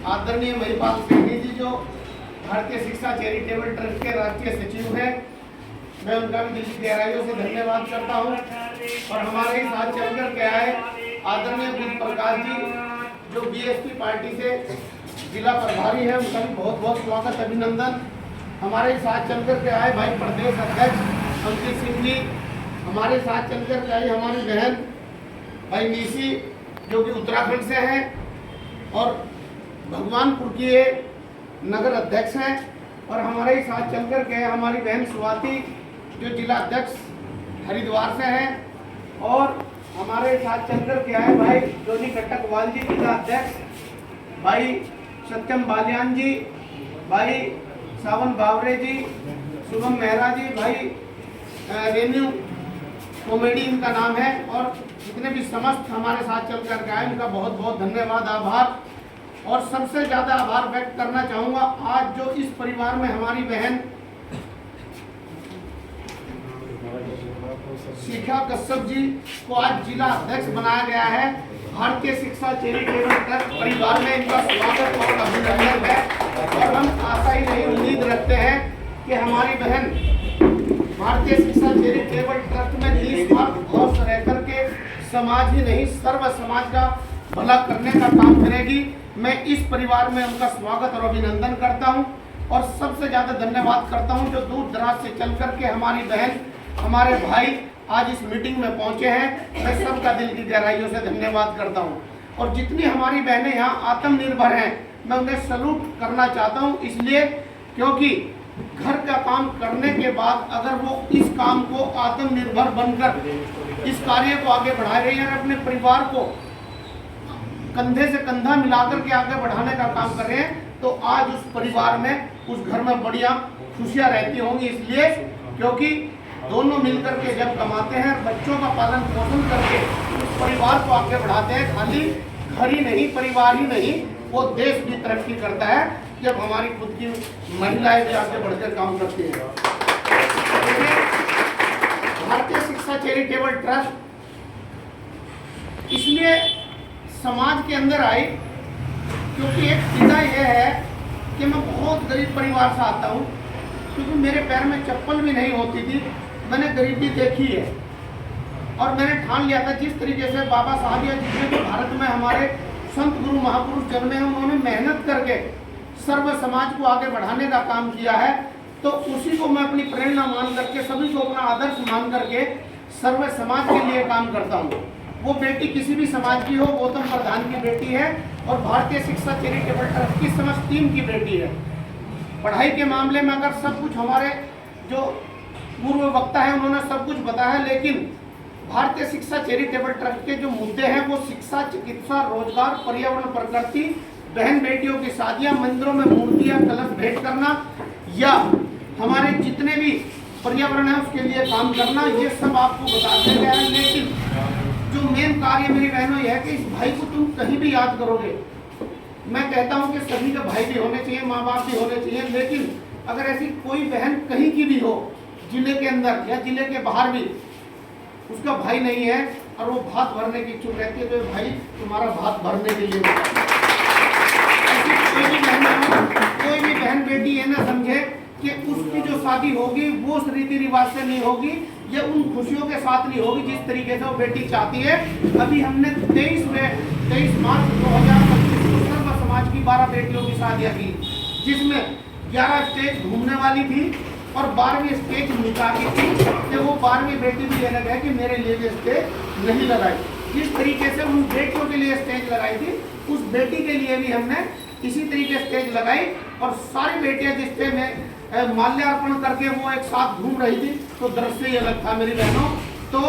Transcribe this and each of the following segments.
आदरणीय महिपाल सैनी जी जो भारतीय शिक्षा चैरिटेबल ट्रस्ट के राष्ट्रीय सचिव हैं, मैं उनका भी दिल की गहराइयों से धन्यवाद करता हूं। और हमारे ही साथ चलकर के आए आदरणीय बुद्ध प्रकाश जी जो बीएसपी पार्टी से जिला प्रभारी है, उनका भी बहुत बहुत स्वागत अभिनंदन। हमारे साथ चलकर के आए भाई प्रदेश अध्यक्ष अंकित सिंह जी, हमारे साथ चलकर के आई हमारी बहन भाई निशी जो कि उत्तराखंड से हैं और भगवानपुर की ये नगर अध्यक्ष हैं। और हमारे ही साथ चलकर के हमारी बहन स्वाति जो जिला अध्यक्ष हरिद्वार से हैं। और हमारे साथ चलकर के आए भाई जोनी कटकवाल जी जिला अध्यक्ष, भाई सत्यम बालियान जी, भाई सावन बावरे जी, शुभम मेहरा जी, भाई रेन्यू कॉमेडी इनका नाम है। और जितने भी समस्त हमारे साथ चल कर आए उनका बहुत बहुत धन्यवाद, आभार। और सबसे ज़्यादा आभार व्यक्त करना चाहूँगा आज जो इस परिवार में हमारी बहन शिखा कश्यप जी को आज जिला अध्यक्ष बनाया गया है। भारतीय शिक्षा चैरिटेबल ट्रस्ट परिवार में इनका स्वागत और अभिनंदन है। और हम आशा ही नहीं उम्मीद रखते हैं कि हमारी बहन भारतीय शिक्षा चैरिटेबल ट्रस्ट में निस्वार्थ भाव से रह करके समाज ही नहीं सर्व समाज का भला करने का काम करेगी। मैं इस परिवार में उनका स्वागत और अभिनंदन करता हूं। और सबसे ज़्यादा धन्यवाद करता हूं जो दूर दराज से चल करके हमारी बहन हमारे भाई आज इस मीटिंग में पहुंचे हैं। मैं सबका दिल की गहराइयों से धन्यवाद करता हूं। और जितनी हमारी बहनें यहाँ आत्मनिर्भर हैं मैं उन्हें सलूट करना चाहता हूं, इसलिए क्योंकि घर का काम करने के बाद अगर वो इस काम को आत्मनिर्भर बनकर इस कार्य को आगे बढ़ा रही है और अपने परिवार को कंधे से कंधा मिलाकर के आगे बढ़ाने का काम कर रहे हैं तो आज उस परिवार में उस घर में बढ़िया खुशियां रहती होंगी। इसलिए क्योंकि दोनों मिलकर के जब कमाते हैं बच्चों का पालन पोषण करके उस परिवार को आगे बढ़ाते हैं, खाली घर ही नहीं परिवार ही नहीं वो देश भी तरक्की करता है जब हमारी खुद की महिलाएं भी आगे बढ़कर काम करती हैं। भारतीय शिक्षा चैरिटेबल ट्रस्ट इसलिए समाज के अंदर आई क्योंकि एक सीधा यह है कि मैं बहुत गरीब परिवार से आता हूँ, क्योंकि मेरे पैर में चप्पल भी नहीं होती थी। मैंने गरीबी देखी है और मैंने ठान लिया था जिस तरीके से बाबा साहब या जितने भी भारत में हमारे संत गुरु महापुरुष जन्मे हैं उन्होंने मेहनत करके सर्व समाज को आगे बढ़ाने का काम किया है, तो उसी को मैं अपनी प्रेरणा मान करके सभी को अपना आदर्श मान करके सर्व समाज के लिए काम करता हूँ। वो बेटी किसी भी समाज की हो, गौतम प्रधान की बेटी है और भारतीय शिक्षा चैरिटेबल ट्रस्ट की समस्त टीम की बेटी है। पढ़ाई के मामले में अगर सब कुछ हमारे जो पूर्व वक्ता है उन्होंने सब कुछ बताया, लेकिन भारतीय शिक्षा चैरिटेबल ट्रस्ट के जो मुद्दे हैं वो शिक्षा, चिकित्सा, रोजगार, पर्यावरण, प्रकृति, बहन बेटियों की शादियां, मंदिरों में मूर्तियां कलश भेंट करना या हमारे जितने भी पर्यावरण है उसके लिए काम करना, ये सब आपको बताते गए हैं। लेकिन जो मेन कार्य मेरी बहनों यह है कि इस भाई को तुम कहीं भी याद करोगे। मैं कहता हूं कि सभी के भाई भी होने चाहिए, माँ बाप भी होने चाहिए, लेकिन अगर ऐसी कोई बहन कहीं की भी हो जिले के अंदर या जिले के बाहर भी उसका भाई नहीं है और वो भात भरने की इच्छुक रहती है तो भाई तुम्हारा भात भरने के लिए कोई भी बहन बेटी ये ना समझे कि उसकी जो शादी होगी वो उस रीति रिवाज से नहीं होगी, ये उन खुशियों के साथ नहीं होगी जिस तरीके से वो बेटी चाहती है। अभी हमने 23 मार्च 2025 को सर्व समाज की 12 बेटियों की शादियाँ की, जिसमें 11 स्टेज घूमने वाली थी और 12वीं स्टेज निकाह की थी कि वो 12वीं बेटी भी कहने गया कि मेरे लिए भी स्टेज नहीं लगाई। जिस तरीके से उन बेटियों के लिए स्टेज लगाई थी उस बेटी के लिए भी हमने इसी तरीके स्टेज लगाई। और सारी बेटियां जिस स्टेज में माल्यार्पण करके वो एक साथ घूम रही थी तो दृश्य ही अलग था मेरी बहनों। तो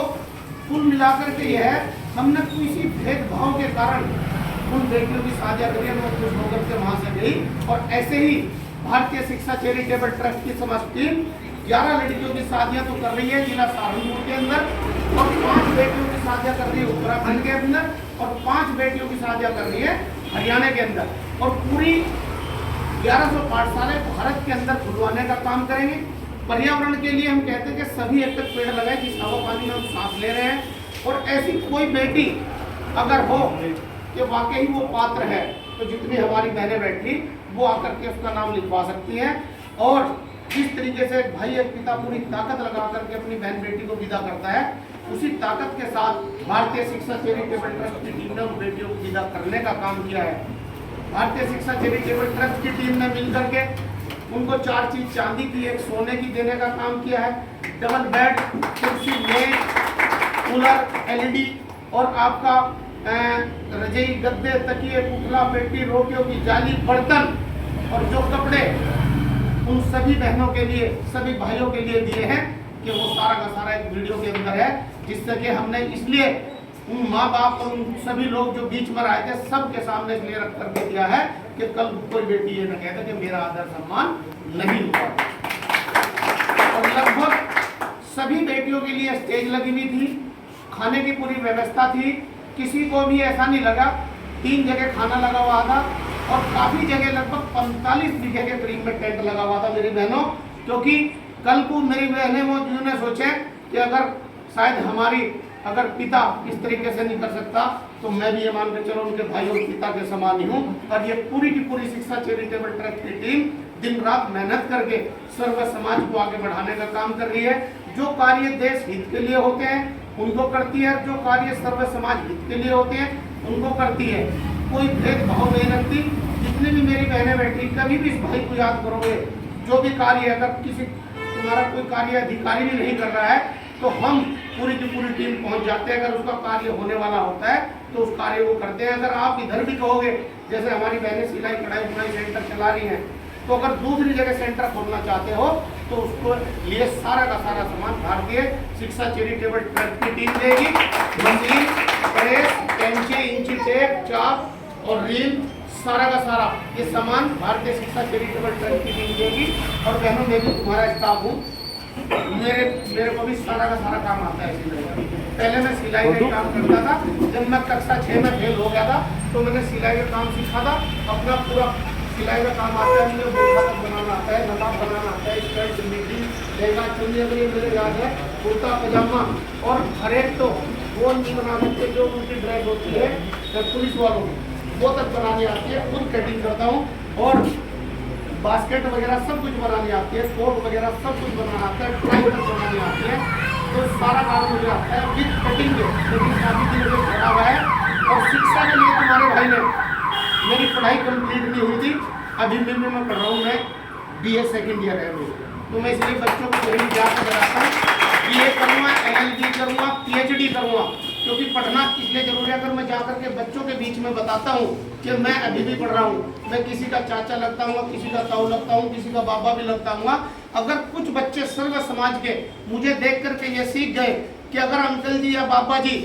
कुल मिलाकर के यह है हमने किसी भेदभाव के कारण उन बेटियों की शादियाँ करी, वो खुश होकर के वहाँ से गई। और ऐसे ही भारतीय शिक्षा चैरिटेबल ट्रस्ट की समस्त टीम 11 लड़कियों की शादियां तो कर रही है जिला सहारनपुर के अंदर और 5 बेटियों की शादियां कर रही है उत्तराखंड के अंदर और 5 बेटियों की शादियां कर रही है हरियाणा के अंदर। और पूरी 1100 पाठशालाएं भारत के अंदर खुलवाने का काम करेंगे। पर्यावरण के लिए हम कहते हैं कि सभी एक तक पेड़ लगाए जिस हवा पानी में हम सांस ले रहे हैं। और ऐसी कोई बेटी अगर हो कि वाकई वो पात्र है तो जितनी हमारी बहनें बैठी वो आकर के उसका नाम लिखवा सकती हैं। और जिस तरीके से एक भाई एक पिता पूरी ताकत लगा करके अपनी बहन बेटी को विदा करता है, उसी ताकत के साथ भारतीय शिक्षा चैरिटेबल ट्रस्ट की टीम ने उन बेटियों को विदा करने का काम किया है। भारतीय शिक्षा चैरिटेबल ट्रस्ट की टीम ने मिलकर के उनको 4 चीज चांदी की, एक सोने की देने का काम किया है। डबल बेड, कुर्सी, मेज, कूलर, LED और आपका रजाई, गद्दे, तकिए, पुतला, पेटी, रोटियों की जाली, बर्तन और जो कपड़े उन सभी बहनों के लिए, सभी भाइयों के लिए दिए हैं कि वो सारा का सारा एक वीडियो के अंदर है, जिससे कि हमने इसलिए उन माँ बाप और उन सभी लोग जो बीच में आए थे सबके सामने इसलिए रख करके दिया है कि कल कोई बेटी ये न कहता कि मेरा आदर सम्मान नहीं हुआ। और लगभग सभी बेटियों के लिए स्टेज लगी हुई थी, खाने की पूरी व्यवस्था थी, किसी को भी ऐसा नहीं लगा। 3 जगह खाना लगा हुआ था और काफी जगह लगभग 45 बीघे के करीब में टेंट लगा हुआ था मेरी बहनों। क्योंकि कल को मेरी बहनें वो जिन्होंने सोचे कि अगर शायद हमारी अगर पिता इस तरीके से नहीं कर सकता तो मैं भी ये मान के चलो उनके भाई और पिता के समान ही हूँ। और ये पूरी की पूरी शिक्षा चैरिटेबल ट्रस्ट की टीम दिन रात मेहनत करके सर्व समाज को आगे बढ़ाने का काम कर रही है। जो कार्य देश हित के लिए होते हैं उनको करती है, जो कार्य सर्व समाज हित के लिए होते हैं उनको करती है। कोई भेदभाव नहीं रखती। जितनी भी मेरी बहनें बैठी, कभी भी इस भाई को याद करोगे, जो भी कार्य अगर किसी तुम्हारा कोई कार्य अधिकारी भी नहीं कर रहा है तो हम पूरी की पूरी टीम पहुंच जाते हैं। अगर उसका कार्य होने वाला होता है तो उस कार्य को करते हैं। अगर आप इधर भी कहोगे, जैसे हमारी बहनें सिलाई कढ़ाई बुनाई सेंटर चला रही हैं, तो अगर दूसरी जगह सेंटर खोलना चाहते हो तो उसको लिए सारा का सारा सामान भारतीय शिक्षा चैरिटेबल ट्रस्ट की टीम देगी। मशीन, प्रेस, कैंची, इंची टेप, चाप और रील, सारा का सारा ये सामान भारतीय शिक्षा चैरिटेबल ट्रस्ट की टीम देगी। और बहनों मैं भी तुम्हारा स्टाफ हूँ, मेरे को भी सारा का सारा काम आता है सिलाई। पहले मैं सिलाई का काम करता था। जब मैं कक्षा 6 में फेल हो गया था तो मैंने सिलाई का काम सीखा था। अपना पूरा सिलाई का काम आता है, मुझे बोरा बनाना आता है, नकाब बनाना आता है, स्कर्ट, मिड्डी, लहंगा, चुन्नी, अगर मुझे याद है, कुर्ता पजामा। और हर एक तो वो नहीं बना सकते जो उनकी ड्रेस होती है पुलिस वालों की, वो तक बनानी आती है। खुद कटिंग करता हूँ और बास्केट वगैरह सब कुछ बनानी आती है, कोट वगैरह सब कुछ बनाना आता है, टाई तक बनानी आती है। तो सारा काम मुझे आता है विद कटिंग के। लेकिन काफ़ी दिन मुझे खड़ा हुआ है। और शिक्षा के लिए तुम्हारे भाई ने, मेरी पढ़ाई कंप्लीट नहीं हुई थी, अभी मैं पढ़ रहा हूँ, मैं BA सेकेंड ईयर है मेरी। तो मैं इसलिए बच्चों को यही जाकर बताता हूँ, BA करूँगा, LLB करूँगा, PhD करूँगा, क्योंकि पढ़ना इसलिए जरूरी है। अगर मैं जाकर के बच्चों के बीच में बताता हूँ कि मैं अभी भी पढ़ रहा हूँ, मैं किसी का चाचा लगता हूँ, किसी का ताऊ लगता हूँ, किसी का बाबा भी लगता हूँ, अगर कुछ बच्चे सर्व समाज के मुझे देख करके ये सीख गए कि अगर अंकल जी या बाबा जी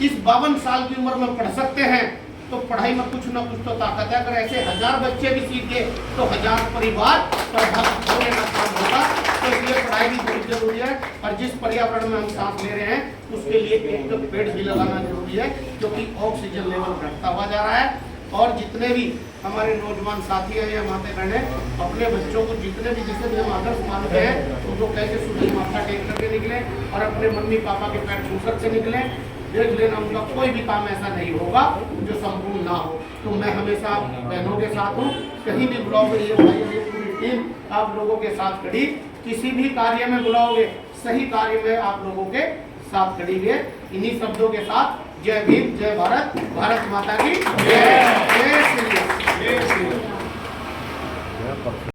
इस 52 साल की उम्र में पढ़ सकते हैं तो पढ़ाई में कुछ ना कुछ तो ताकत है। अगर ऐसे 1000 बच्चे भी सीख गए तो 1000 परिवार प्रभावित होने का काम होगा। तो इसलिए पढ़ाई भी बहुत जरूरी है। और जिस पर्यावरण में हम सांस ले रहे हैं उसके लिए एक तो पेड़ भी लगाना जरूरी है, क्योंकि ऑक्सीजन लेवल घटता हुआ जा रहा है। और जितने भी हमारे नौजवान साथी हैं या माता बहनें अपने बच्चों को जितने भी जिसे भी हम आदर्श मानते हैं उनको कैसे सुबह माथा टेक करके निकले और अपने मम्मी पापा के पैर छू करके निकले। देख लेना उनका कोई भी काम ऐसा नहीं होगा जो संपूर्ण ना हो। तो मैं हमेशा बहनों के साथ हूँ। कहीं भी बुलाओगे, ये भाई ये पूरी टीम आप लोगों के साथ खड़ी। किसी भी कार्य में बुलाओगे, सही कार्य में आप लोगों के साथ खड़ी है। इन्हीं शब्दों के साथ जय भीम, जय भारत, भारत माता की जय, जय श्री राम।